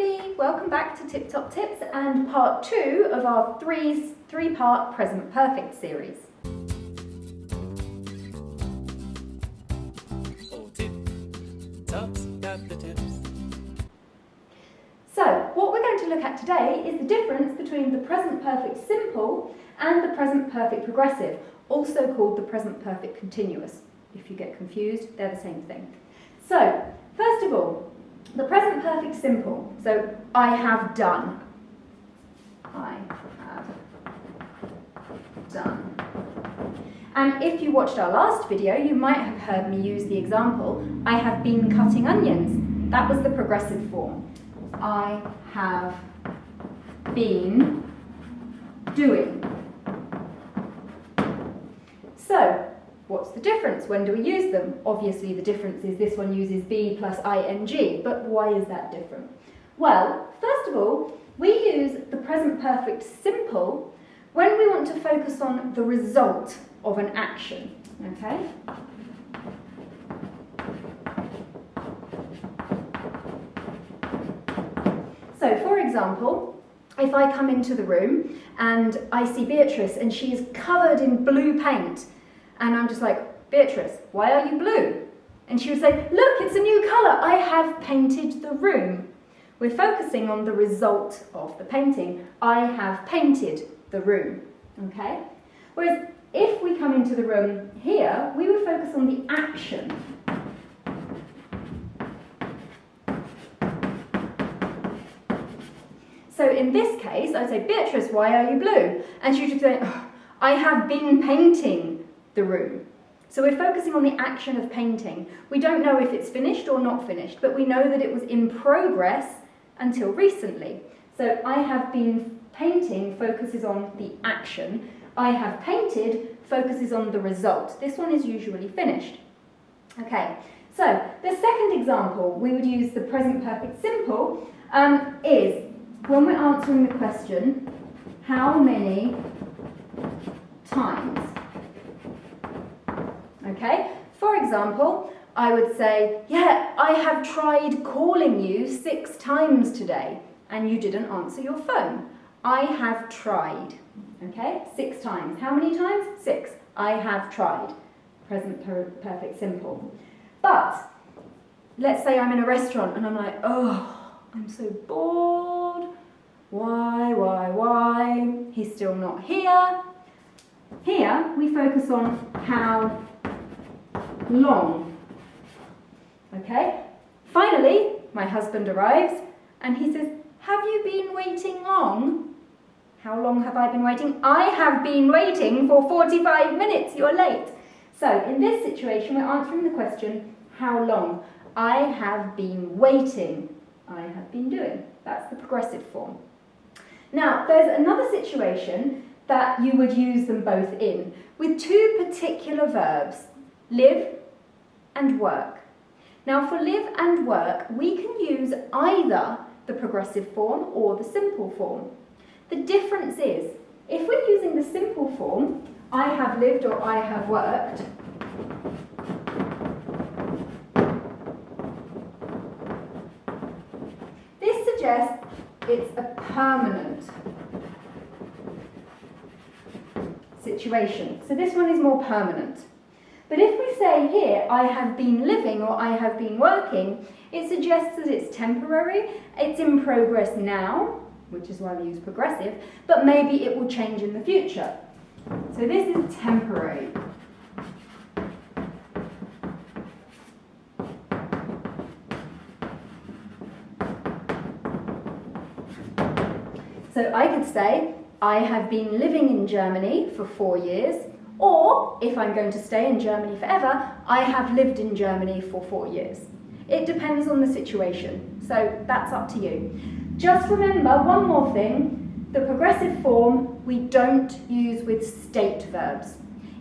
everybody, welcome back to Tip Top Tips and part 2 of our three-part present perfect series. Oh, Tip Top's got the tips. So, what we're going to look at today is the difference between the present perfect simple and the present perfect progressive, also called the present perfect continuous. If you get confused, they're the same thing. So, first of all, the present perfect simple. So, I have done. I have done. And if you watched our last video, you might have heard me use the example, I have been cutting onions. That was the progressive form. I have been doing. So, what's the difference? When do we use them? Obviously the difference is this one uses be plus ing, but why is that different? Well, first of all, we use the present perfect simple when we want to focus on the result of an action, okay? So, for example, if I come into the room and I see Beatrice and she is covered in blue paint, and I'm just like, Beatrice, why are you blue? And she would say, look, it's a new colour, I have painted the room. We're focusing on the result of the painting. I have painted the room, okay? Whereas if we come into the room here, we would focus on the action. So in this case, I'd say, Beatrice, why are you blue? And she would say, oh, I have been painting the room. So we're focusing on the action of painting. We don't know if it's finished or not finished, but we know that it was in progress until recently. So I have been painting focuses on the action. I have painted focuses on the result. This one is usually finished. Okay, so the second example we would use the present perfect simple is when we're answering the question, how many times? Okay, for example, I would say, yeah, I have tried calling you 6 times today and you didn't answer your phone. I have tried, okay, 6 times. How many times? 6. I have tried. Present perfect simple. But let's say I'm in a restaurant and I'm like, oh, I'm so bored. Why? He's still not here. Here we focus on how long. Okay? Finally, my husband arrives and he says, have you been waiting long? How long have I been waiting? I have been waiting for 45 minutes. You're late. So in this situation, we're answering the question, how long? I have been waiting. I have been doing. That's the progressive form. Now, there's another situation that you would use them both in with 2 particular verbs, live and work. Now, for live and work, we can use either the progressive form or the simple form. The difference is, if we're using the simple form, I have lived or I have worked, this suggests it's a permanent situation. So this one is more permanent. But if we say here, I have been living or I have been working, it suggests that it's temporary, it's in progress now, which is why we use progressive, but maybe it will change in the future. So this is temporary. So I could say, I have been living in Germany for 4 years, or if I'm going to stay in Germany forever, I have lived in Germany for 4 years. It depends on the situation, so that's up to you. Just remember one more thing, the progressive form we don't use with state verbs.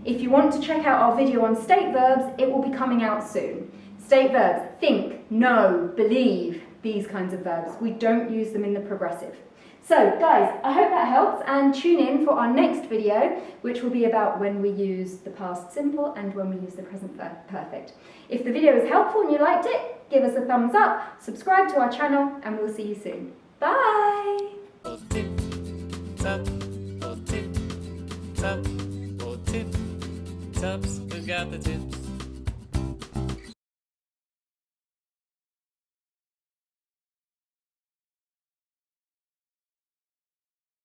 If you want to check out our video on state verbs, it will be coming out soon. State verbs, think, know, believe, these kinds of verbs. We don't use them in the progressive. So guys, I hope that helps, and tune in for our next video, which will be about when we use the past simple and when we use the present perfect. If the video was helpful and you liked it, give us a thumbs up, subscribe to our channel, and we'll see you soon. Bye! Or tip top, or tip top, or tip tops. Who got the tips?